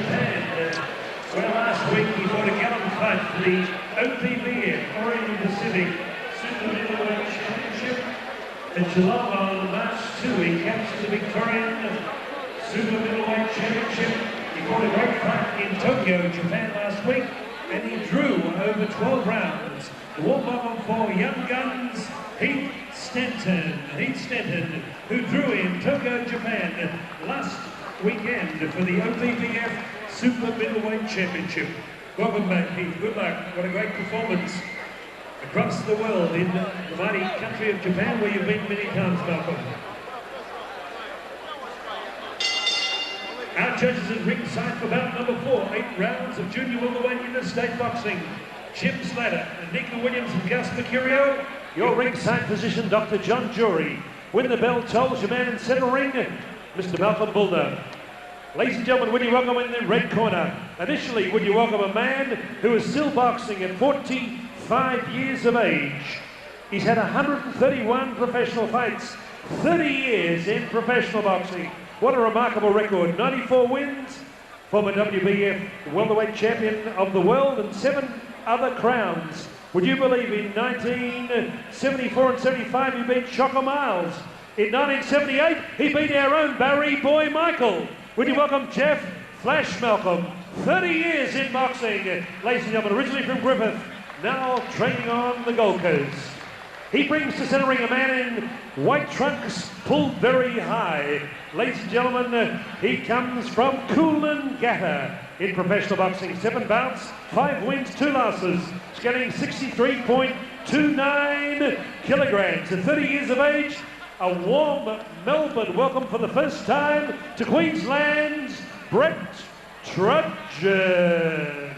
Japan. Well, last week he fought a gallant fight for the OPBF, Orient Pacific Super Middleweight Championship. At Geelong on March 2, he captured the Victorian Super Middleweight Championship. He fought a great fight in Tokyo, Japan last week, and he drew over 12 rounds. The warm-up for Young Guns, Heath Stanton, who drew in Tokyo, Japan last weekend for the OPBF Super Middleweight Championship. Welcome back, Heath. Good luck. What a great performance across the world in the mighty country of Japan, where you've been many times, Malcolm. Our judges at ringside for bout number 4, 8 rounds of junior welterweight interstate boxing. Jim Slater, Nika Williams and Gus Mercurio. Your ringside physician, Dr. John Jury. When the bell tolls, your man in centre ring, Mr. Malcolm Bulner. Ladies and gentlemen, would you welcome in the red corner? Initially, would you welcome a man who is still boxing at 45 years of age. He's had 131 professional fights, 30 years in professional boxing. What a remarkable record. 94 wins, former WBF welterweight champion of the world, and 7 other crowns. Would you believe in 1974 and 75 he beat Shocker Miles? In 1978 he beat our own Barry Boy Michael. Would you welcome Jeff Flash Malcolm? 30 years in boxing, ladies and gentlemen, originally from Griffith, now training on the Gold Coast. He brings to centre ring a man in white trunks pulled very high. Ladies and gentlemen, he comes from Coolangatta in professional boxing. 7 bouts, 5 wins, 2 losses. He's getting 63.29 kilograms. At 30 years of age, a warm Melbourne welcome for the first time to Queensland's Brett Trudgen.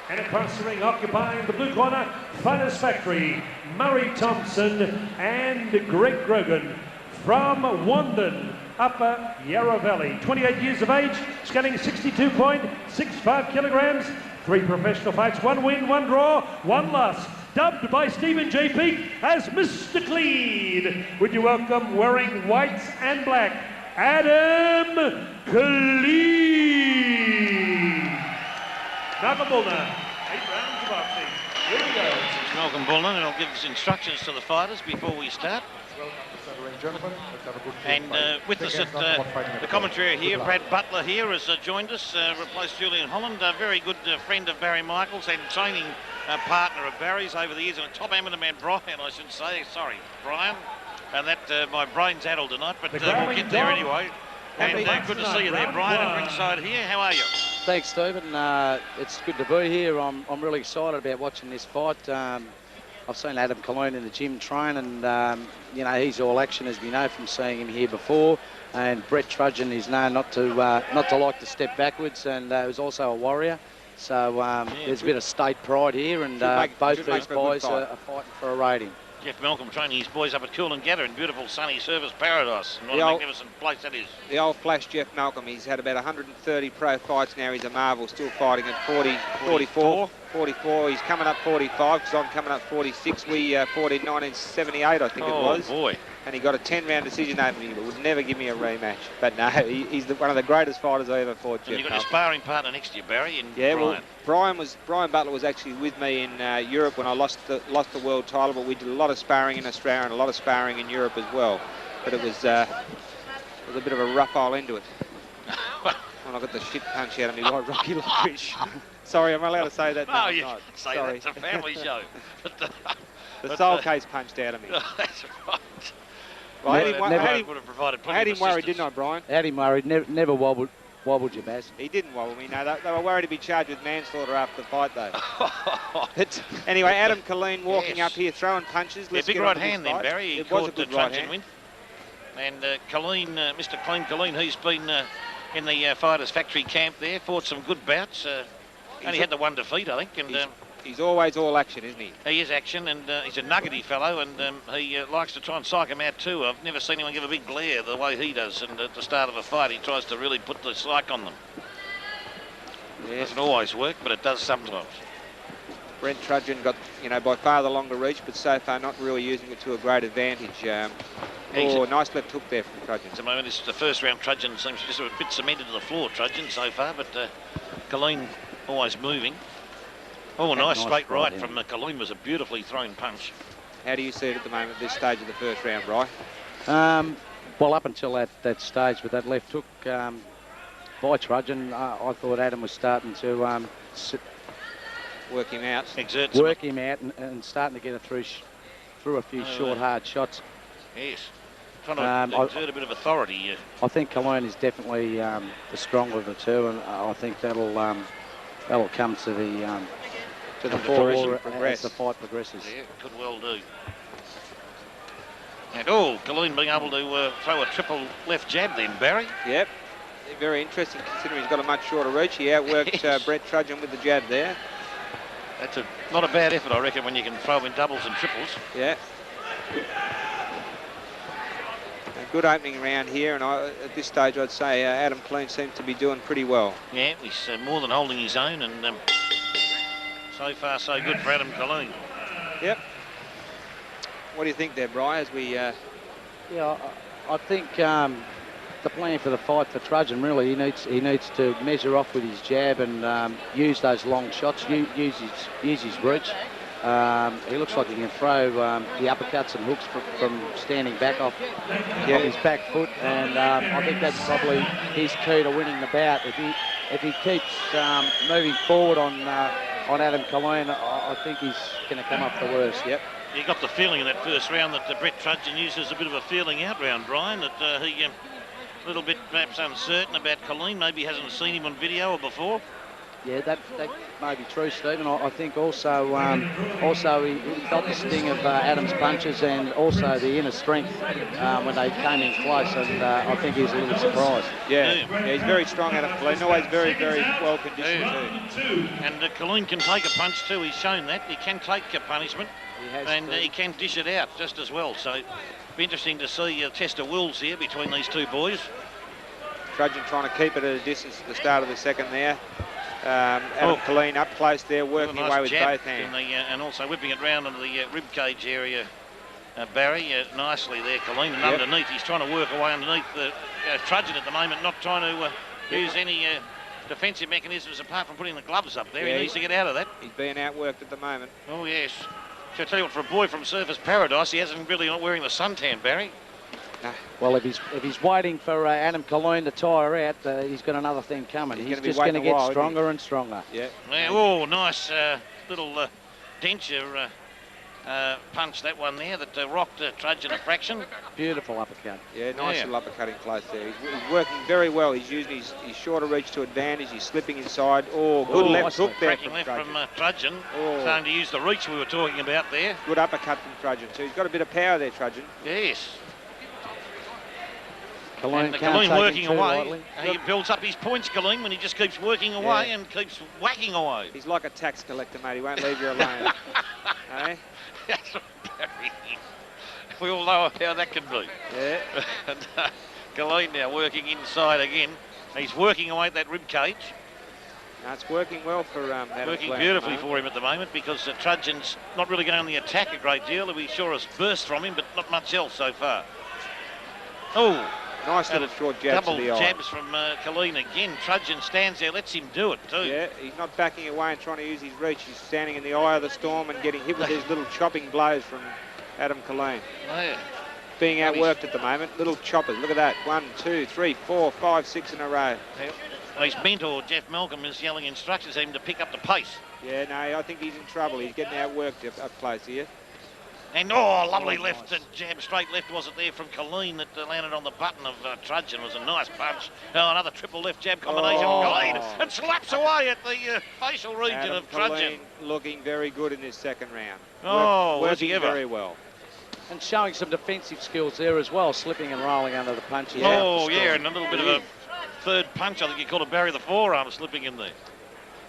And across the ring, occupying the blue corner, Fighters Factory, Murray Thomson and Greg Grogan from Wandon, Upper Yarra Valley. 28 years of age, scanning 62.65 kilograms, 3 professional fights, 1 win, 1 draw, 1 loss. Dubbed by Stephen J. Peake as Mr. Clean. Would you welcome, wearing whites and black, Adam Killeen. Malcolm Bulner, 8 rounds of boxing. Here we go. This is Malcolm Bulner, and I'll give us instructions to the fighters before we start. And with us at the commentary here, Brad Butler here has joined us, replaced Julian Holland, a very good friend of Barry Michaels and training partner of Barry's over the years, and a top amateur man, Brian, I should say. Sorry, Brian. And that my brain's addled tonight, but we'll get there anyway. And good to see you there, Brian, at ringside here. How are you? Thanks, Stephen. It's good to be here. I'm really excited about watching this fight. I've seen Adam Killeen in the gym train, and you know, he's all action, as we know from seeing him here before. And Brett Trudgen is known not to like to step backwards, and he was also a warrior. So there's a bit of state pride here, and both these boys are fighting for a rating. Jeff Malcolm training his boys up at Coolangatta in beautiful sunny service paradise. And what a magnificent place that is. The old flash Jeff Malcolm, he's had about 130 pro fights now. He's a marvel, still fighting at 44. He's coming up 45 because I'm coming up 46. We fought in 1978, I think it was. Oh, boy. And he got a 10-round decision over me, but would never give me a rematch. But no, he's one of the greatest fighters I ever fought, Jeff. And you've got your sparring partner next to you, Barry, and yeah, Brian. Well, Brian Butler was actually with me in Europe when I lost the world title, but we did a lot of sparring in Australia and a lot of sparring in Europe as well. But it was a bit of a rough old end to it. And I got the shit punch out of me by Rocky Lockridge. Sorry, am I allowed to say that? No, you can't say that. It's a family show. The soul case punched out of me. That's right. Well, I had him worried, didn't I, Brian? Had him worried, never wobbled you, Baz. He didn't wobble me, no. They were worried to be charged with manslaughter after the fight, though. But anyway, Adam Killeen walking up here, throwing punches. Yeah, big right hand then, Barry. He caught the Trudgen win. And Killeen, Mr. Clean Killeen, he's been in the Fighters Factory camp there, fought some good bouts. Only had the 1 defeat, I think. And he's always all action, isn't he? He is action, and he's a nuggety fellow, and he likes to try and psych him out too. I've never seen anyone give a big glare the way he does, and at the start of a fight he tries to really put the psych on them. Yeah. Doesn't always work, but it does sometimes. Brent Trudgen got, by far the longer reach, but so far not really using it to a great advantage. Oh, nice left hook there from Trudgen. At the moment, this is the first round. Trudgen seems just a bit cemented to the floor, Trudgen, so far, but Killeen always moving. Oh, nice straight right from Killeen. Was a beautifully thrown punch. How do you see it at the moment, at this stage of the first round, Bri? Well, up until that stage with that left hook by Trudgen, I thought Adam was starting to work him out. Work him out and starting to get it through a few short, hard shots. Yes. Trying to exert a bit of authority. I think Killeen is definitely the stronger of the two, and I think that'll come to the fore as the fight progresses. Yeah, could well do. And Killeen being able to throw a triple left jab then, Barry. Yep. Very interesting considering he's got a much shorter reach. He outworked Brett Trudgen with the jab there. That's not a bad effort, I reckon, when you can throw in doubles and triples. Yeah. A good opening round here, and at this stage I'd say Adam Killeen seems to be doing pretty well. Yeah, he's more than holding his own, and so far so good for Adam Killeen. Yep. What do you think there, Bri, as we... Yeah, I think the plan for the fight for Trudgen, really, he needs to measure off with his jab and use those long shots, use his reach. He looks like he can throw the uppercuts and hooks from standing back off his back foot, and I think that's probably his key to winning the bout. If he keeps moving forward on Adam Killeen, I think he's going to come up the worst. Yep. You got the feeling in that first round that Brett Trudgen uses a bit of a feeling out round, Brian, that he a little bit perhaps uncertain about Killeen. Maybe he hasn't seen him on video or before. Yeah, that may be true, Stephen. I think also he felt the sting of Adam's punches and also the inner strength when they came in close, and I think he was a little surprised. Yeah, he's very strong, Adam Killeen. Always very, very well conditioned too. And Killeen can take a punch too. He's shown that. He can take a punishment, he can dish it out just as well. So it'll be interesting to see a test of wills here between these two boys. Trudgen trying to keep it at a distance at the start of the second there. Adam Killeen up close there, working away with both hands. And also whipping it round into the rib cage area, Barry, nicely there, Killeen. And underneath, he's trying to work away underneath the Trudgen at the moment, not trying to use any defensive mechanisms apart from putting the gloves up there. He needs to get out of that. He's being outworked at the moment. Oh, yes. So I tell you what, for a boy from Surfers Paradise, he hasn't really not wearing the suntan, Barry. No. Well, if he's waiting for Adam Killeen to tire out, he's got another thing coming. He's just going to get stronger and stronger. Yeah. Oh, nice little denture punch, that one there, that rocked Trudgen a fraction. Beautiful uppercut. Yeah, nice little uppercut in close there. He's working very well. He's using his shorter reach to advantage. He's slipping inside. Oh, good left hook there from Trudgen. Starting to use the reach we were talking about there. Good uppercut from Trudgen too. He's got a bit of power there, Trudgen. Yes. Killeen working away. He builds up his points, Killeen, when he just keeps working away and keeps whacking away. He's like a tax collector, mate. He won't leave you alone. Hey? That's Barry. We all know how that can be. Yeah. And Killeen now working inside again. He's working away at that rib cage. No, it's working well for Adam working Killeen beautifully for him at the moment, because Trudgen's not really going on the attack a great deal. We saw us burst from him, but not much else so far. Oh. Nice little short jabs double to the eye. Jabs from Killeen again. Trudgen stands there, lets him do it too. Yeah, he's not backing away and trying to use his reach. He's standing in the eye of the storm and getting hit with these little chopping blows from Adam Killeen. Yeah. Being outworked at the moment. Little choppers. Look at that. 1, 2, 3, 4, 5, 6 in a row. Yeah. Well, his mentor, Jeff Malcolm, is yelling instructions to him to pick up the pace. Yeah, no, I think he's in trouble. He's getting outworked up close here. And lovely left jab, straight left was it there from Killeen that landed on the button of Trudgen. It was a nice punch. Another triple left jab combination from Killeen, and slaps away at the facial region of Trudgen. Looking very good in this second round. Working very well. And showing some defensive skills there as well, slipping and rolling under the punches. And a little bit of a third punch. I think you called it Barry the forearm slipping in there.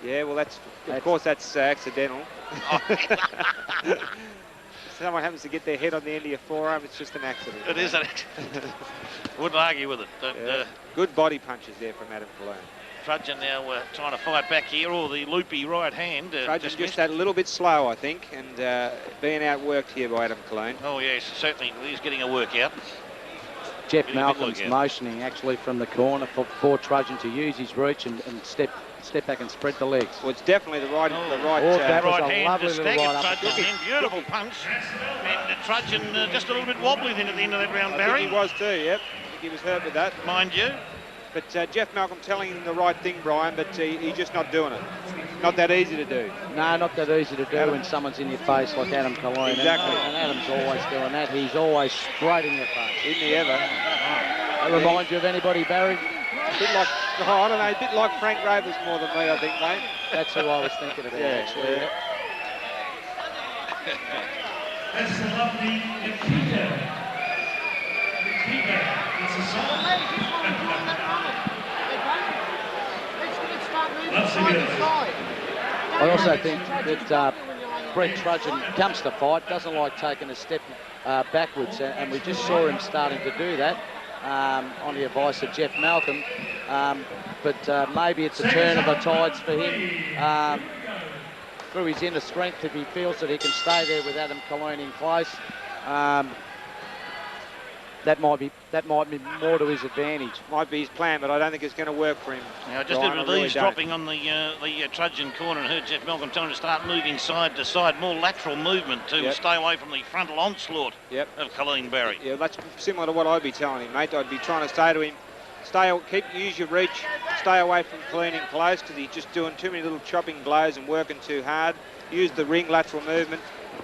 Yeah, well, that's accidental. Someone happens to get their head on the end of your forearm, it's just an accident. It is an accident. Wouldn't argue with it. Good body punches there from Adam Killeen. Trudgen now trying to fight back here, the loopy right hand. Trudgen just that little bit slow, I think, and being outworked here by Adam Killeen. Oh, yes, certainly. He's getting a workout. Jeff Give it a big Malcolm's look, yeah. motioning actually from the corner for Trudgen to use his reach and step back and spread the legs. Well, it's definitely the right. That was Right a hand lovely to little stagger right uppercut. Trudgen in. Beautiful punch. And Trudgen just a little bit wobbly then at the end of that round, I Barry. think he was too, yep. I think he was hurt with that. Mind you. But Jeff Malcolm telling him the right thing, Brian, but he's just not doing it. Not that easy to do. No, not that easy to do when someone's in your face like Adam Killeen. Exactly. And Adam's always doing that. He's always straight in your face. Isn't he ever? That remind you of anybody, Barry? A bit like, I don't know, a bit like Frank Ravers more than me, I think, mate. That's who I was thinking about, actually. Yeah. That's the lovely Nikita. Nikita. It's a song. I also think that Brett Trudgen comes to fight, doesn't like taking a step backwards, and we just saw him starting to do that on the advice of Jeff Malcolm. But maybe it's a turn of the tides for him through his inner strength if he feels that he can stay there with Adam Killeen in place. That might be more to his advantage. Might be his plan, but I don't think it's going to work for him. Yeah, I just Brian, did with really these dropping on the Trudgen corner and heard Jeff Malcolm telling him to start moving side to side, more lateral movement to stay away from the frontal onslaught of Killeen Barry. Yeah, that's similar to what I'd be telling him, mate. I'd be trying to say to him, use your reach, stay away from cleaning close because he's just doing too many little chopping blows and working too hard. Use the ring lateral movement.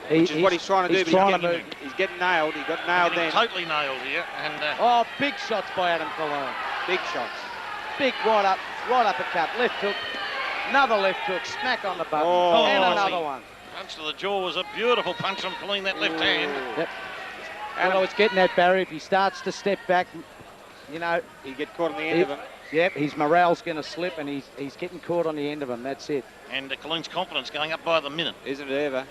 Which is what he's trying to do, but he's getting nailed. He got nailed then. Totally nailed here. And big shots by Adam Killeen. Big shots. Big right uppercut, left hook, another left hook, smack on the button, and another one. Punch to the jaw was a beautiful punch from Killeen, that left hand. Yep. And I was getting at Barry, if he starts to step back, you know, he get caught on the end of him. Yep, his morale's going to slip, and he's getting caught on the end of him. That's it. And Killeen's confidence going up by the minute. Isn't it ever?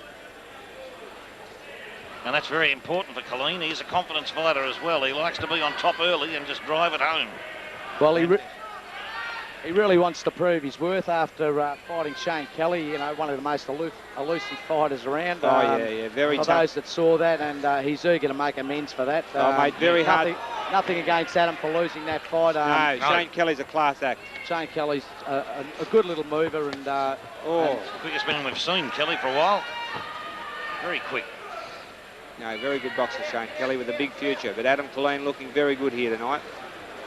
And that's very important for Killeen. He's a confidence fighter as well. He likes to be on top early and just drive it home. Well, he really wants to prove his worth after fighting Shane Kelly, you know, one of the most elusive fighters around. Very tough. For those that saw that, and he's eager to make amends for that. Mate, very hard. Nothing against Adam for losing that fight. No, Shane Kelly's a class act. Shane Kelly's a good little mover, and the quickest man we've seen, Kelly, for a while. Very quick. No, very good boxer, Shane Kelly, with a big future. But Adam Killeen looking very good here tonight.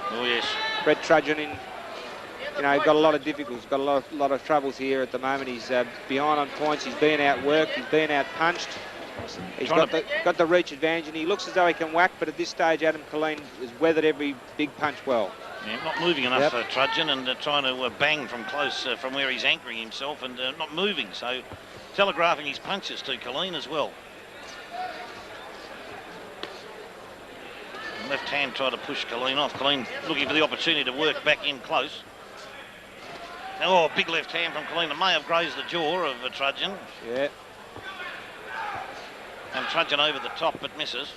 Oh, yes. Brett Trudgen got a lot of difficulties, got a lot of troubles here at the moment. He's behind on points. He's being outworked. He's being outpunched. He's got the reach advantage, and he looks as though he can whack. But at this stage, Adam Killeen has weathered every big punch well. Yeah, not moving enough for Trudgen, and trying to bang from close from where he's anchoring himself, and not moving. So telegraphing his punches to Killeen as well. Left hand tried to push Killeen off. Killeen looking for the opportunity to work back in close. Oh, big left hand from Killeen that may have grazed the jaw of Trudgen. Yeah. And Trudgen over the top, but misses.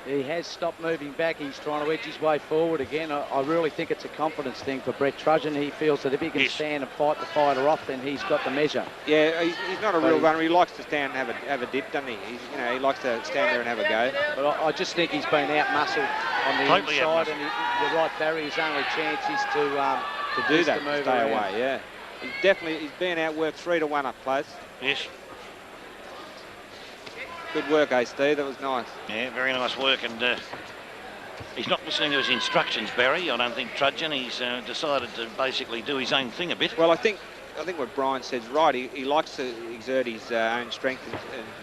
He has stopped moving back. He's trying to edge his way forward again. I really think it's a confidence thing for Brett Trudgen. He feels that if he can stand and fight the fighter off, then he's got the measure. Yeah, he's not a real runner. He likes to stand and have a dip, doesn't he? He likes to stand there and have a go. But I just think he's been out-muscled on the inside, and you're right, Barry. His only chance is to do that, to move stay around. away. Yeah, he's being outworked 3-1 up close. Yes. Good work, Steve. That was nice. Yeah, very nice work, and he's not listening to his instructions, Barry. I don't think Trudgen. He's decided to basically do his own thing a bit. Well, I think what Brian said's right. He likes to exert his own strength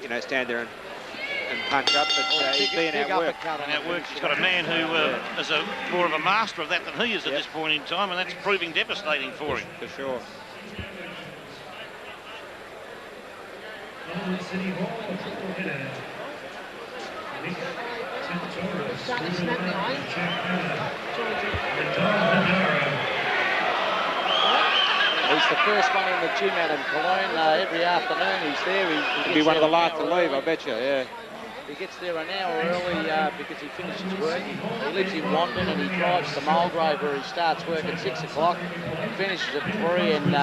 and stand there and punch up, but he's being outworked. He's got a man who is more of a master of that than he is at this point in time, and that's proving devastating for him. For sure. City Hall, triple header. He's the first one in the gym, Adam Killeen. Every afternoon he's there. He'll be one of the last to leave, I bet you, yeah. He gets there an hour early because he finishes work. He lives in London and he drives to Mulgrave where he starts work at 6 o'clock, finishes at 3, and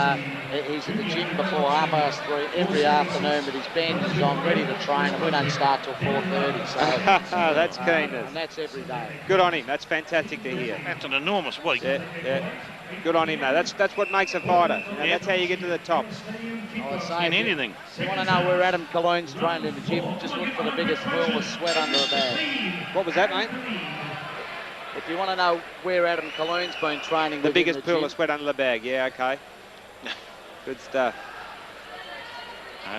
he's at the gym before 3:30 every afternoon with his bandages on, ready to train, and we don't start till 4:30. So that's keenness. And that's every day. Good on him. That's fantastic to hear. That's an enormous week. Yeah. Good on him, though. That's what makes a fighter. And that's how you get to the top. In anything. If you want to know where Adam Killeen's trained in the gym, just look for the biggest pool of sweat under a bag. What was that, mate? If you want to know where Adam Killeen's been training, the biggest pool gym, of sweat under the bag. Yeah, okay. Good stuff.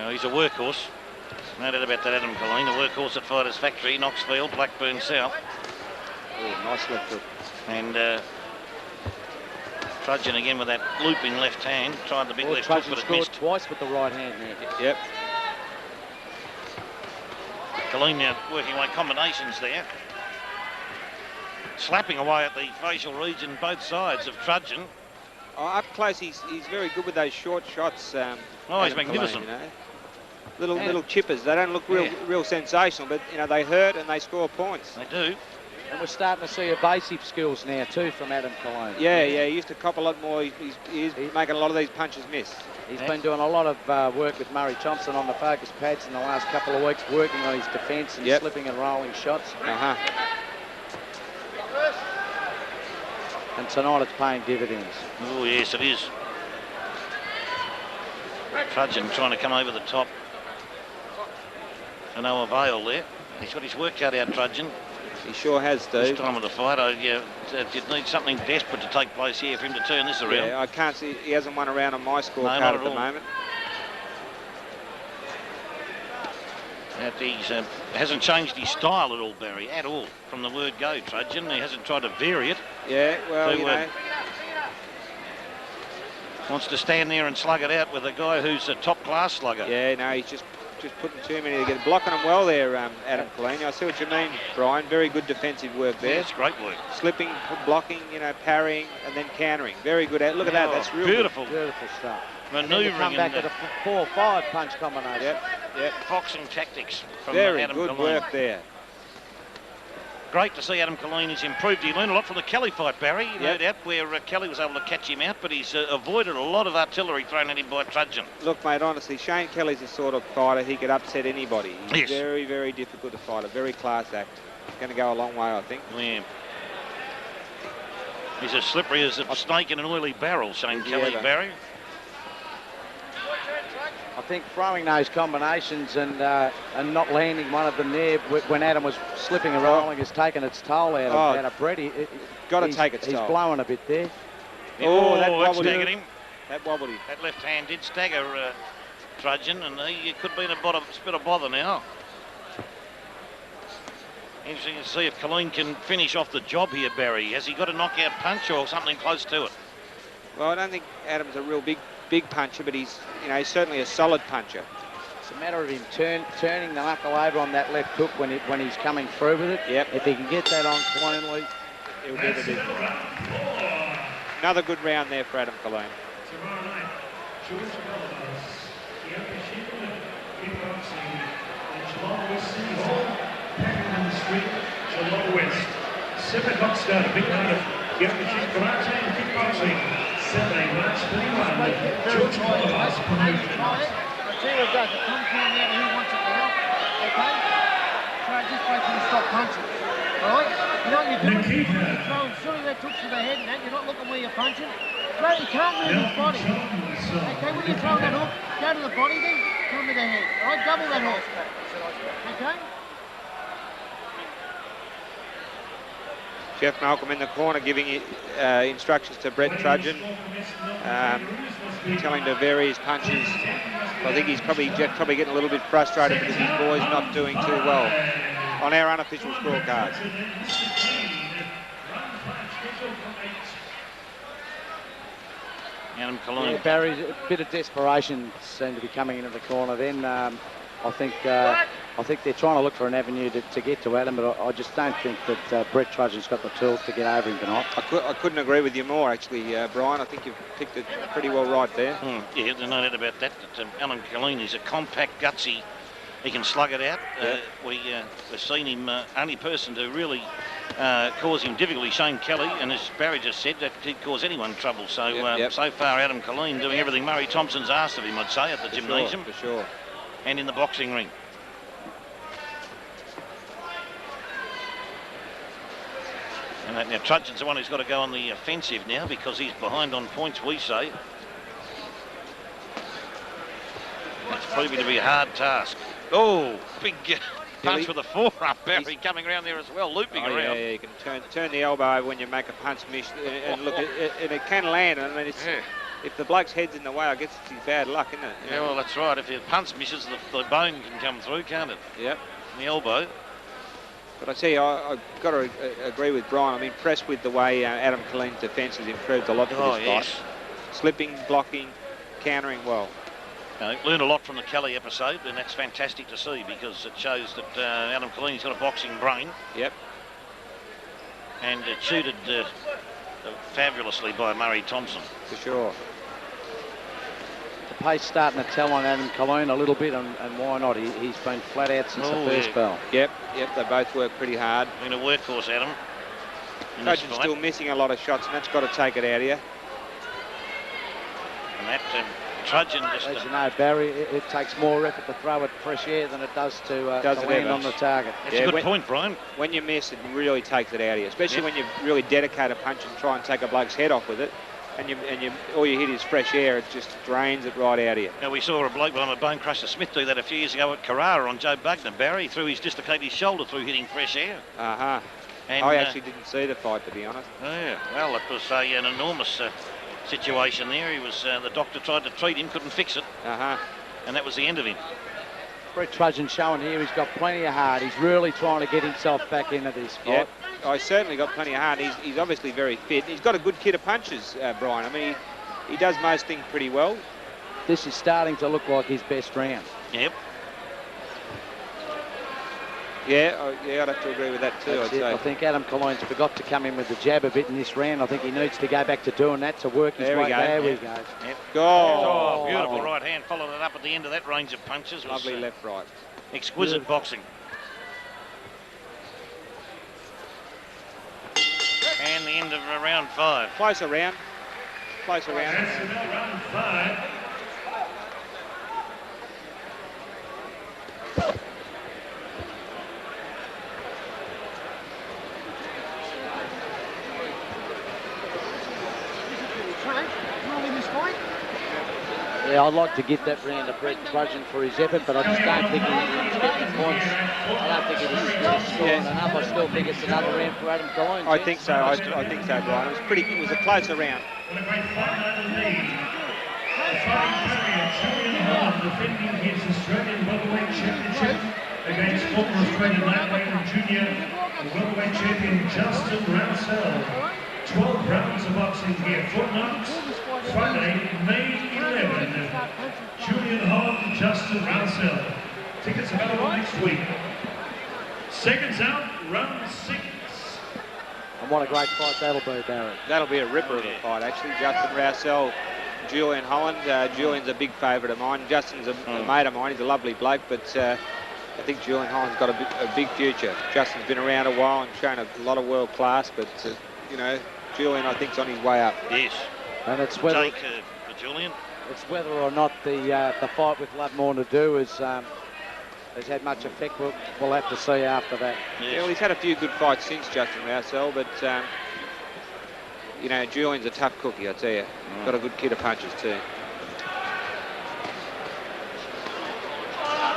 He's a workhorse. No doubt about that, Adam Killeen, a workhorse at Fighters Factory, Knoxfield, Blackburn South. Oh, nice left foot. And Trudgen again with that looping left hand. Tried the big left hook, but it missed. Twice with the right hand there. Yep. Killeen now working away combinations there. Slapping away at the facial region, both sides of Trudgen. Oh, up close, he's very good with those short shots. He's magnificent. You know? Little chippers. They don't look real sensational, but you know they hurt and they score points. They do. And we're starting to see evasive skills now too from Adam Killeen. Yeah, he used to cop a lot more. He's making a lot of these punches miss. He's been doing a lot of work with Murray Thomson on the focus pads in the last couple of weeks, working on his defence and slipping and rolling shots. And tonight it's paying dividends. Oh, yes, it is. Trudgen trying to come over the top. To no avail there. He's got his work cut out, Trudgen. He sure has, Steve. This time of the fight, you'd need something desperate to take place here for him to turn this around. Yeah, I can't see. He hasn't won around on my scorecard at the moment. He hasn't changed his style at all, Barry, at all, from the word go, Trudgen. He hasn't tried to vary it. Yeah, well, you know. Wants to stand there and slug it out with a guy who's a top-class slugger. Yeah, no, he's just putting too many together. Blocking them well there, Adam Killeen. I see what you mean, Brian. Very good defensive work there. Yeah, it's great work. Slipping, blocking, parrying, and then countering. Very good. Look at that. That's real beautiful. Good. Beautiful stuff. Manoeuvring. Come back at a 4-5 punch combination. Yep. Boxing tactics from Very Adam good Killeen. work there. Great to see Adam Killeen has improved. He learned a lot from the Kelly fight, Barry, no doubt, where Kelly was able to catch him out, but he's avoided a lot of artillery thrown at him by Trudgen. Look, mate, honestly, Shane Kelly's the sort of fighter he could upset anybody. He's very, very difficult to fight. A very class act. Going to go a long way, I think. Yeah. He's as slippery as a snake in an oily barrel, Shane Kelly, Barry. I think throwing those combinations and not landing one of them there when Adam was slipping and rolling has taken its toll out of Brett. Got to take its toll. He's blowing a bit there. That staggered him. That wobbled him. That left hand did stagger Trudgen, and he could be in a bit of bother now. Interesting to see if Killeen can finish off the job here, Barry. Has he got a knockout punch or something close to it? Well, I don't think Adam's a real big puncher, but he's certainly a solid puncher. It's a matter of him turning the knuckle over on that left hook when he's coming through with it. Yep. If he can get that on cleanly, it'll do the big. Another good round there for Adam Killeen. Tomorrow night, George Melbourne, Geelong West City Hall, Pakenham Street, Geelong West. 7 o'clock start, a big night of Yokosuka Karate and Kickboxing. Saturday, March 31, George Melbourne's promotion. I tell you what it does, it comes down there who wants it now, okay? So just wait till you stop punching, all right? You know what you're doing? You're throwing silly red hooks to the head and that, you're not looking where you're punching. Bro, you can't move his body. Okay, when you throw that hook, go to the body then, come to the head, all right? Double that hook, okay? Jeff Malcolm in the corner giving instructions to Brett Trudgen, telling to vary his punches. I think Jeff probably getting a little bit frustrated because his boy's not doing too well on our unofficial scorecard. Adam Killeen. Yeah, Barry, a bit of desperation seemed to be coming into the corner then. I think they're trying to look for an avenue to get to Adam, but I just don't think that Brett Trudgen's got the tools to get over him tonight. I couldn't agree with you more, actually, Brian. I think you've picked it pretty well right there. Yeah, there's no doubt about that. Adam Killeen is a compact, gutsy he can slug it out. We've seen him, only person to really cause him difficulty, Shane Kelly, and as Barry just said, that he'd cause anyone trouble. So so far, Adam Killeen doing everything Murray Thompson's asked of him, I'd say, at the gymnasium. For sure. And in the boxing ring. And now Trudgen's the one who's got to go on the offensive now because he's behind on points, we say. It's proving to be a hard task. Oh, big punch with a forearm, Barry coming around there as well, looping around. Yeah, you can turn the elbow over when you make a punch miss, and look, and it can land. I mean, if the bloke's head's in the way, I guess it's his bad luck, isn't it? Yeah, well, that's right. If your punch misses, the bone can come through, can't it? Yep. The elbow. But I tell you, I've got to agree with Brian. I'm impressed with the way Adam Killeen's defence has improved a lot for this fight. Slipping, blocking, countering well. Learned a lot from the Kelly episode, and that's fantastic to see because it shows that Adam Killeen's got a boxing brain. Yep. And tutored fabulously by Murray Thompson. For sure. The pace starting to tell on Adam Killeen a little bit, and why not? He's been flat out since the first bell. Yep, they both work pretty hard. Been a workhorse, Adam. Trudgen's still missing a lot of shots, and that's got to take it out of you. And that Trudgen just... As you know, Barry, it takes more effort to throw at fresh air than it does to land on the target. That's a good point, Brian. When you miss, it really takes it out of you, especially when you really dedicate a punch and try and take a bloke's head off with it. And all you hit is fresh air, it just drains it right out of you. Now, we saw a bloke by Bone Crusher Smith do that a few years ago at Carrara on Joe Bugner. Barry threw his dislocated shoulder through hitting fresh air. And I actually didn't see the fight, to be honest. Oh, yeah. Well, it was an enormous situation there. He was the doctor tried to treat him, couldn't fix it. And that was the end of him. Brett Trudgen showing here he's got plenty of heart. He's really trying to get himself back into this fight. Yep. He's certainly got plenty of heart. He's obviously very fit. He's got a good kit of punches, Brian. I mean, he does most things pretty well. This is starting to look like his best round. Yep. Yeah, I'd have to agree with that too, I'd say. I think Adam Killeen's forgot to come in with the jab a bit in this round. I think he needs to go back to doing that to work his way. There we go. Yep. Oh, beautiful right hand. Followed it up at the end of that range of punches. Lovely left, right. Exquisite boxing. And the end of round 5. Closer round. Closer round. That's now round 5. Yeah, I'd like to give that round to Brett Trudgen for his effort, but I just don't think he's getting points. I don't think he's scoring enough. I still think it's another round for Adam Killeen. I think so. I think so, Brian. It was a closer round. What a great fight out of the lead. The fighting champion, Julian Holland, defending his Australian welterweight championship against former Australian lightweight and junior welterweight champion Justin Roussel. 12 rounds of boxing here. Fort Knox, Friday, May 11. Julian Holland, Justin Roussel. Tickets available next week. Seconds out, round 6. And what a great fight that'll be, Barry. That'll be a ripper of a fight, actually. Justin Roussel, Julian Holland. Julian's a big favourite of mine. Justin's a mate of mine. He's a lovely bloke, but I think Julian Holland's got a big future. Justin's been around a while and shown a lot of world class, but you know, Julian, I think, is on his way up. Yes. And it's whether Jake for Julian. It's whether or not the fight with Ludmore to do has had much effect. We'll have to see after that. Yes. Yeah, well, he's had a few good fights since Justin Roussel, but you know, Julian's a tough cookie, I tell you. Got a good kit of punches too.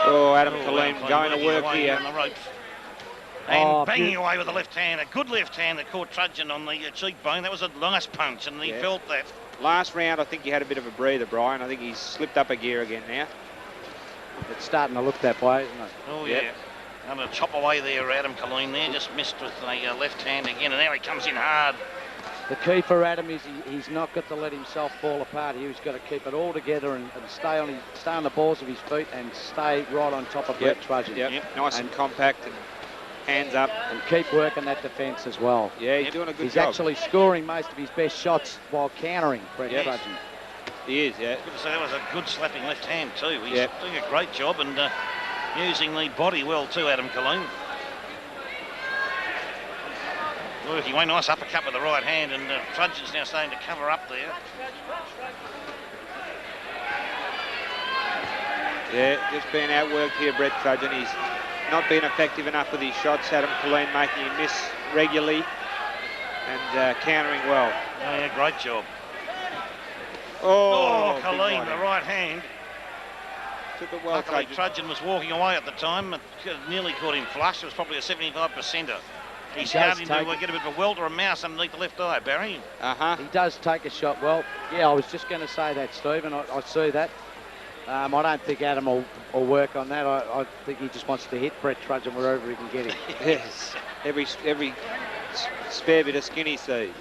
Oh, Adam Killeen going to work here. On the ropes. And banging away with the left hand. A good left hand that caught Trudgen on the cheekbone. That was a nice punch, and he felt that. Last round, I think he had a bit of a breather, Brian. I think he's slipped up a gear again now. It's starting to look that way, isn't it? Oh, yeah. And a chop away there, Adam Killeen there. Just missed with a left hand again, and now he comes in hard. The key for Adam is he's not got to let himself fall apart. He's got to keep it all together and stay on the balls of his feet and stay right on top of Brett Trudgen. Nice and compact and hands up. And keep working that defence as well. Yeah, he's doing a good job. He's actually scoring most of his best shots while countering Brett Trudgen. He is, Good to say, that was a good slapping left hand too. He's doing a great job, and Using the body well too, Adam Killeen. Working away, nice uppercut with the right hand, and Trudgen's now starting to cover up there. Yeah, just being outworked here, Brett Trudgen. He's not been effective enough with his shots. Adam Killeen making him miss regularly and countering well. Oh, yeah, great job. Oh, Killeen, the right hand. Took it well, Luckily, Trudgen. Trudgen was walking away at the time. It nearly caught him flush. It was probably a 75%er. He's starting to get a bit of a welt or a mouse underneath the left eye, Barry. He does take a shot well. Yeah, I was just going to say that, Stephen. I see that. I don't think Adam will work on that. I think he just wants to hit Brett Trudgen wherever he can get him. Yes, every spare bit of skin he sees.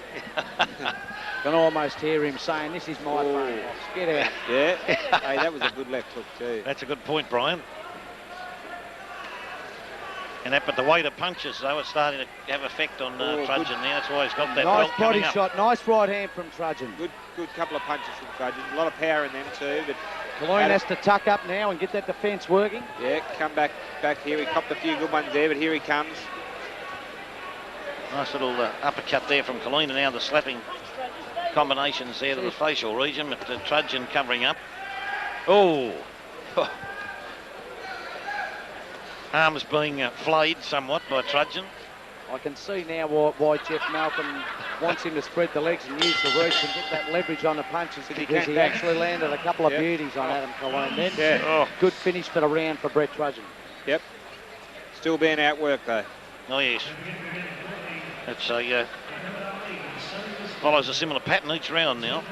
Can almost hear him saying, "This is my phone box. Get out." Yeah. Hey, that was a good left hook too. That's a good point, Brian. But the weight of punches, though, it's starting to have effect on Trudgen there. That's why he's got that nice belt body coming shot, nice right hand from Trudgen. Good couple of punches from Trudgen. A lot of power in them too. But Killeen has to tuck up now and get that defence working. Yeah, come back here. He copped a few good ones there, but here he comes. Nice little uppercut there from Killeen, and now the slapping combinations there to the facial region, with Trudgen covering up. Oh! Arms being flayed somewhat by Trudgen. I can see now why Jeff Malcolm wants him to spread the legs and use the reach and get that leverage on the punches, because he actually landed a couple of beauties on Adam Killeen then. Yeah. Good finish for the round for Brett Trudgen. Yep. Still being outworked though. Oh yes. It's a follows a similar pattern each round now.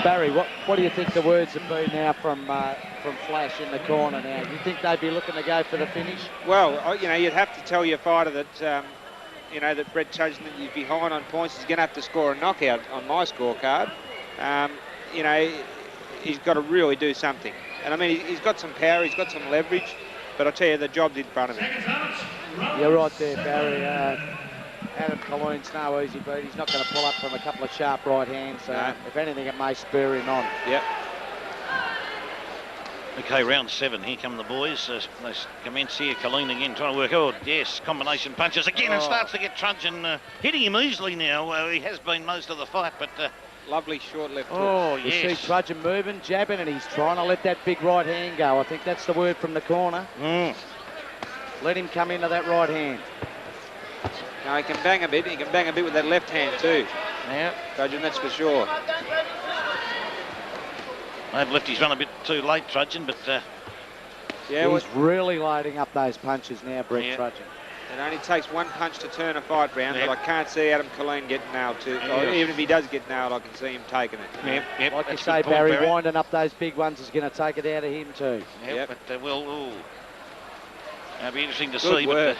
Barry, what do you think the words have been now from Flash in the corner now? Do you think they'd be looking to go for the finish? Well, you'd have to tell your fighter that, that Brett Trudgen is behind on points. He's going to have to score a knockout on my scorecard. He's got to really do something. And I mean, he's got some power, he's got some leverage, but I'll tell you, the job's in front of him. You're right there, Barry. Adam Killeen's no easy beat. He's not going to pull up from a couple of sharp right hands. If anything, it may spur him on. Yep. Okay, round 7. Here come the boys. They commence here. Killeen again trying to work. Oh, yes, combination punches again, and starts to get Trudgen hitting him easily now. He has been most of the fight, but... lovely short left hook. Oh, you yes. see Trudgen moving, jabbing, and he's trying to let that big right hand go. I think that's the word from the corner. Let him come into that right hand. Now he can bang a bit. He can bang a bit with that left hand too. Yeah. Trudgen, that's for sure. They've left his run a bit too late, Trudgen, but... he's really loading up those punches now, Brett Trudgen. It only takes one punch to turn a fight round, but I can't see Adam Killeen getting nailed too. Even if he does get nailed, I can see him taking it. Like you say, Barry, winding up those big ones is going to take it out of him too. But it'll be interesting to see. But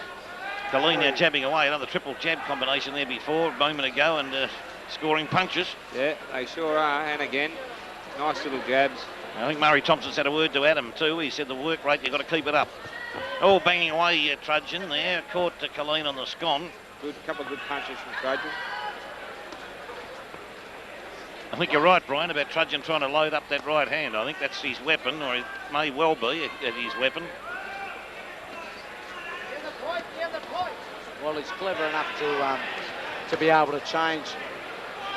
Killeen now jabbing away, another triple jab combination there before, a moment ago, and scoring punches. Yeah, they sure are, and again, nice little jabs. I think Murray Thompson's had a word to Adam too. He said the work rate, you've got to keep it up. Oh, banging away Trudgen there, caught Killeen on the scon. Couple of good punches from Trudgen. I think you're right, Brian, about Trudgen trying to load up that right hand. I think that's his weapon, or it may well be his weapon. Well, he's clever enough to be able to change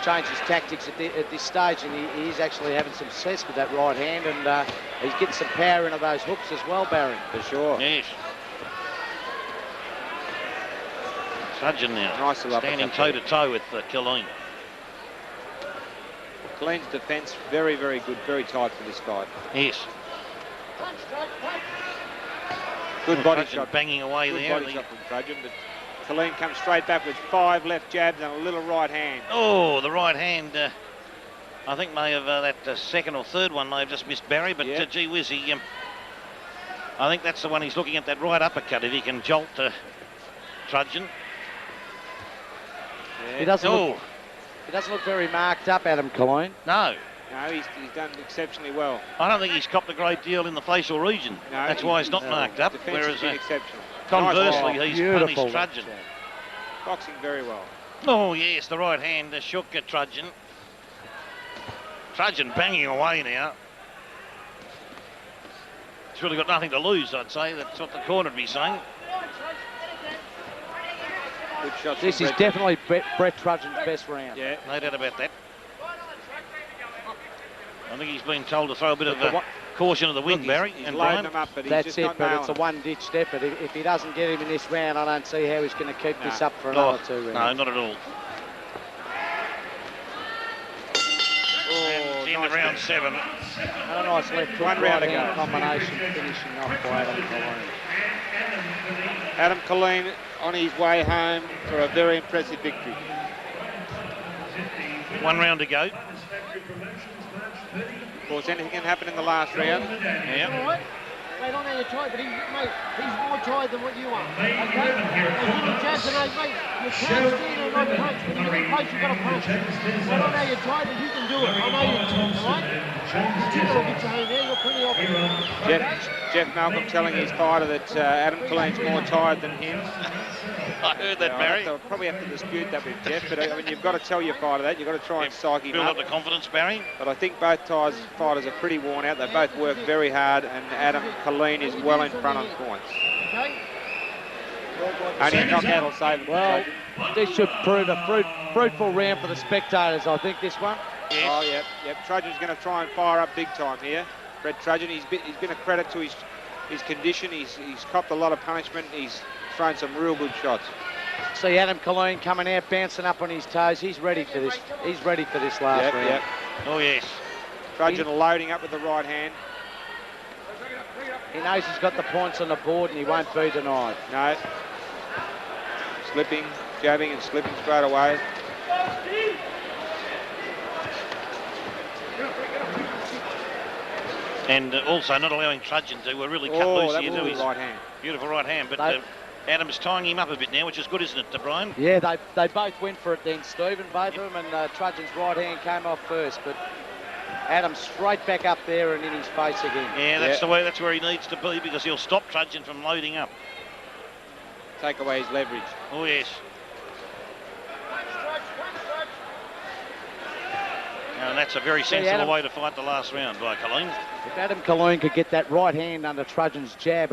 his tactics at this stage, and he is actually having some success with that right hand, and he's getting some power into those hooks as well, Barry. For sure. Yes. Trudgen now, standing toe-to-toe with Killeen. Killeen's defence, very, very good, very tight for this fight. Yes. Good body shot. Banging away good there. Body shot from Trudgen, but Killeen comes straight back with 5 left jabs and a little right hand. Oh, the right hand, I think may have, that second or third one may have just missed Barry, but gee whiz, I think that's the one he's looking at, that right uppercut, if he can jolt Trudgen. Yeah. He doesn't look very marked up, Adam Killeen. No. No, he's done exceptionally well. I don't think he's copped a great deal in the facial region. No, that's why he's not marked up. Defence Whereas has been exceptional. conversely, Nice he's Beautiful punished Trudgen. boxing very well. Oh yes, the right hand shook at Trudgen. Trudgen banging away now. He's really got nothing to lose, I'd say. That's what the corner would be saying. Good shots. This is definitely Brett Trudgen's best round. Yeah, no doubt about that. I think he's been told to throw a bit of caution to the wind, Barry. He's and loading Brian. them up, but he's That's just it, not but nailing it's a them. one-ditched effort. If he doesn't get him in this round, I don't see how he's going to keep this up for another 2 rounds. No, not at all. And in round 7. And a nice left hook, One round right to hand go. combination finishing off by Adam Killeen. Adam Killeen on his way home for a very impressive victory. 1 round to go. Of course, anything can happen in the last round. Yeah. All right. Mate, I know you're tired, but he's more tired than what you are. Okay? You're jabs and mate, you can't stand there and not punch. When you're in place, you've got to punch. Mate, I know you're tired, but you can do it. I know you're tired, all right? You've got to get your hand there. You're plenty of it. Jeff Malcolm telling his fighter that Adam Killeen's more tired than him. I heard that, Barry. I'll probably have to dispute that with Jeff, but I mean, you've got to tell your fighter that. You've got to try and psych him Build up. up the confidence, Barry. But I think both fighters are pretty worn out. They both work very hard, and Adam Killeen is well in front on points. Okay? Only a knockout will save him. Well, this should prove a fruitful round for the spectators, I think, this one. Yes. Oh, yep. Trudgen's going to try and fire up big time here. Brett Trudgen, he's been a credit to his condition. He's copped a lot of punishment. He's thrown some real good shots. See Adam Killeen coming out, bouncing up on his toes. He's ready for this. He's ready for this last round. Yep. Oh, yes. Trudgen loading up with the right hand. He knows he's got the points on the board and he won't be denied. No. Slipping, jabbing and slipping straight away. And also not allowing Trudgen to really cut loose here to his right hand. beautiful right hand. But Adam's tying him up a bit now, which is good, isn't it, Brian? Yeah, they both went for it then, Stephen, both of them, and Trudgen's right hand came off first, but Adam straight back up there and in his face again. Yeah, that's the way. That's where he needs to be, because he'll stop Trudgen from loading up. Take away his leverage. Oh, yes. And that's a very sensible way to fight the last round by Killeen. If Adam Killeen could get that right hand under Trudgen's jab,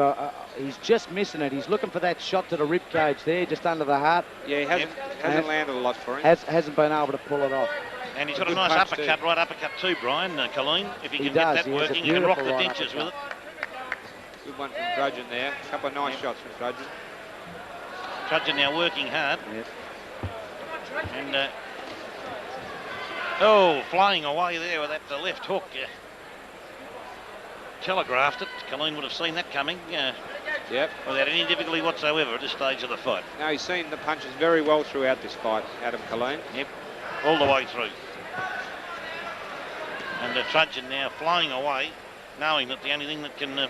he's just missing it. He's looking for that shot to the rib cage there, just under the heart. Yeah, he hasn't landed a lot for him. Hasn't been able to pull it off. And he's got a nice uppercut, right uppercut too, Brian, Killeen. If he can get that working, he can rock the dentures with it. Good one from Trudgen there. A couple of nice shots from Trudgen. Trudgen now working hard. Yep. And flying away there with that left hook. Telegraphed it. Killeen would have seen that coming. Yep. Without any difficulty whatsoever at this stage of the fight. Now he's seen the punches very well throughout this fight, Adam Killeen. Yep. All the way through. And Trudgen now flying away, knowing that the only thing that can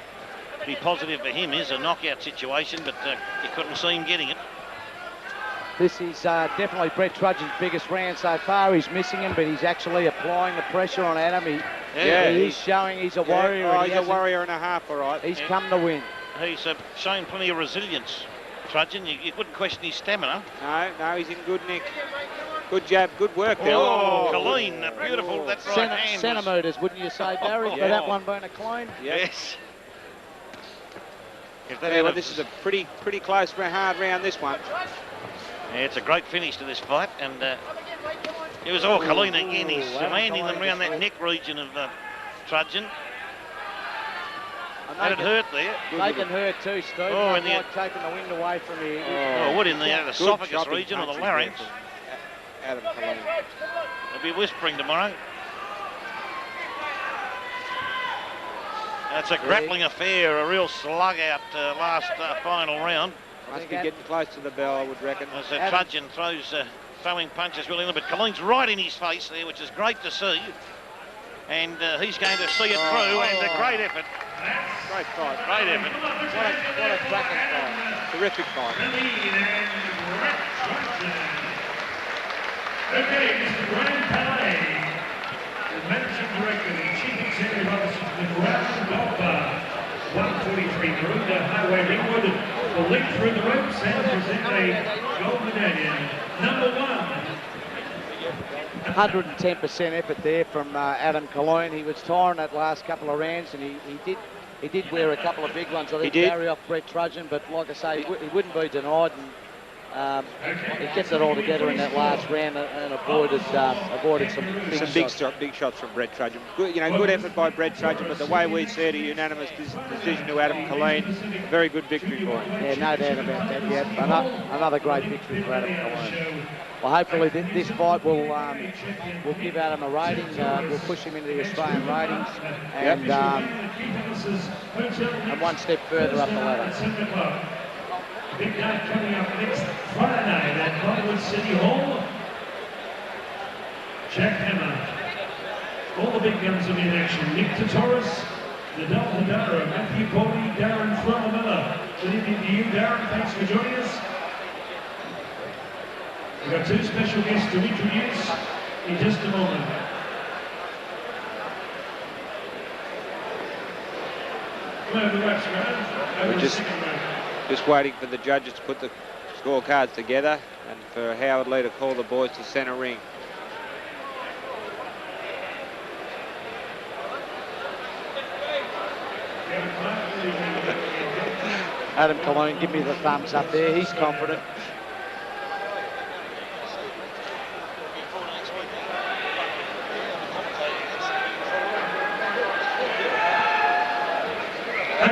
be positive for him is a knockout situation, but you couldn't see him getting it. This is definitely Brett Trudgen's biggest round so far. He's missing him, but he's actually applying the pressure on Adam. He's showing he's a warrior. Oh, he's a warrior and a half, all right. He's come to win. He's shown plenty of resilience, Trudgen. You couldn't question his stamina. No, he's in good nick. Good jab, good work there. Oh, Killeen, beautiful. That right hand. Centimetres, wouldn't you say, Barry, for that one being a clean? Yes. Well, this is a pretty close, hard round, this one. Yeah, it's a great finish to this fight, and it was all Killeen again. He's landing them around that neck region of Trudgen. That had hurt there. They can hurt too, Steve. Oh, and taking the wind away from you. Oh, what in the esophagus region or the larynx? Adam Killeen. They'll be whispering tomorrow. That's a grappling affair, a real slug out last final round. Must be getting close to the bell, I would reckon. As Trudgen throws throwing punches really, but Killeen's right in his face there, which is great to see. And he's going to see it through, and a great effort. Great fight. Great effort. What a cracking fight. Terrific fight. Okay, Mr. Brian Palais. away Ringwood will leap through the ropes and present a gold medallion. Number 1. 110% effort there from Adam Killeen. He was tiring that last couple of rounds, and he did wear a couple of big ones. I think Barry off Brett Trudgen, but like I say, he wouldn't be denied. And he kept it all together in that last round and avoided some big shots from Brett Trudgen. Good, good effort by Brett Trudgen, but the way we see it, a unanimous decision to Adam Killeen. A very good victory for him. Yeah, no doubt about that. Yeah, another great victory for Adam Killeen. Well, hopefully this fight will give Adam a rating. We'll push him into the Australian ratings and one step further up the ladder. Big night coming up next Friday night at Collingwood City Hall. Jack Hammer. All the big guns will be in action. Nick Tatoris, Nadal Hadara, Matthew Bobby, Darren Flamamella. Good evening to you, Darren. Thanks for joining us. We've got 2 special guests to introduce in just a moment. Come over the ropes, man. Over the second row. Just waiting for the judges to put the scorecards together and for Howard Lee to call the boys to centre ring. Adam Killeen, give me the thumbs up there. He's confident.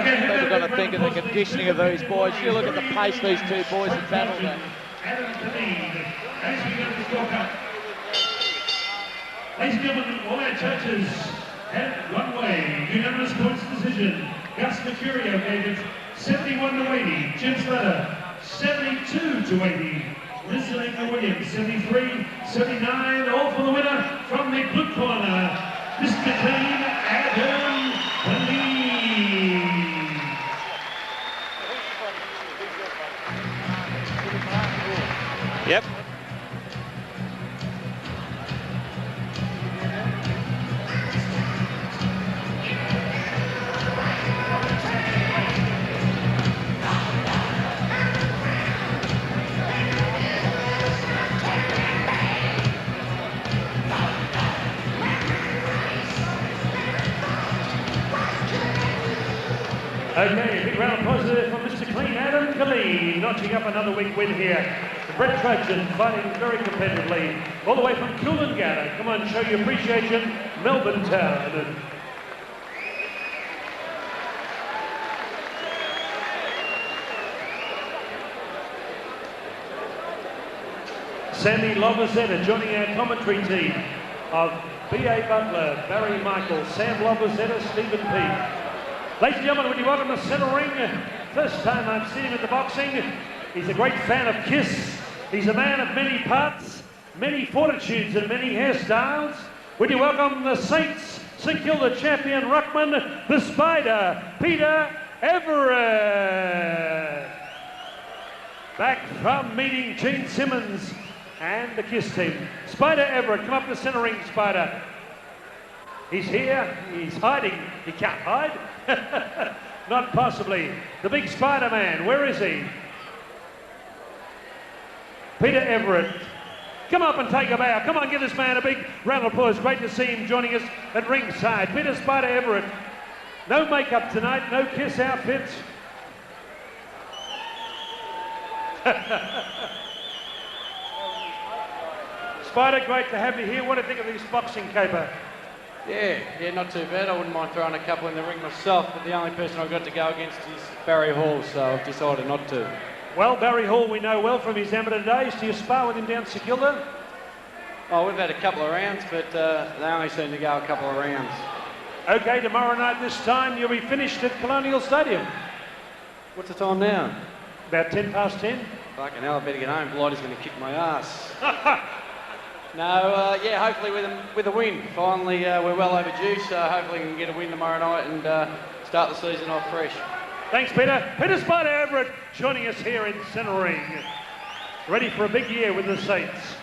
People got to think of the conditioning of these boys. You look at the pace these 2 boys have battled at. Adam Killeen, as we go to the scorecard. Ladies and gentlemen, all our judges had one way, unanimous points decision. Gus Mercurio gave it 71 to 80. Jim Slater, 72 to 80. Liz Williams, 73, 79. All for the winner from the blue corner, Mr. Clean, Adam Killeen. Yep. Okay, a big round of applause there from Mr. Clean, Adam Killeen, notching up another week win here. Brett Trudgen fighting very competitively, all the way from Coolangatta. Come on, show your appreciation, Melbourne Town. Sammy Lovazetta joining our commentary team of B.A. Butler, Barry Michael, Sam Lovazetta, Stephen Peake. Ladies and gentlemen, would you welcome the centre ring? First time I'm seeing him at the boxing. He's a great fan of Kiss. He's a man of many parts, many fortitudes and many hairstyles. Would you welcome the Saints, St Kilda champion ruckman, the Spider, Peter Everett. Back from meeting Gene Simmons and the Kiss team. Spider Everett, come up to the centre ring, Spider. He's here, he's hiding. He can't hide. Not possibly. The big Spider-Man, where is he? Peter Everett. Come up and take a bow. Come on, give this man a big round of applause. Great to see him joining us at ringside. Peter Spider Everett. No makeup tonight, no Kiss outfits. Spider, great to have you here. What do you think of this boxing caper? Yeah, not too bad. I wouldn't mind throwing a couple in the ring myself, but the only person I've got to go against is Barry Hall, so I've decided not to. Well, Barry Hall we know well from his amateur days. Do you spar with him down St Kilda? Oh, we've had a couple of rounds, but they only seem to go a couple of rounds. Okay, tomorrow night this time you'll be finished at Colonial Stadium. What's the time now? About 10 past 10. Fucking hell, I better get home. Blighty's going to kick my ass. No, yeah, hopefully with a win. Finally, we're well overdue, so hopefully we can get a win tomorrow night and start the season off fresh. Thanks, Peter. Peter Spider Everett joining us here in Centre Ring. Ready for a big year with the Saints.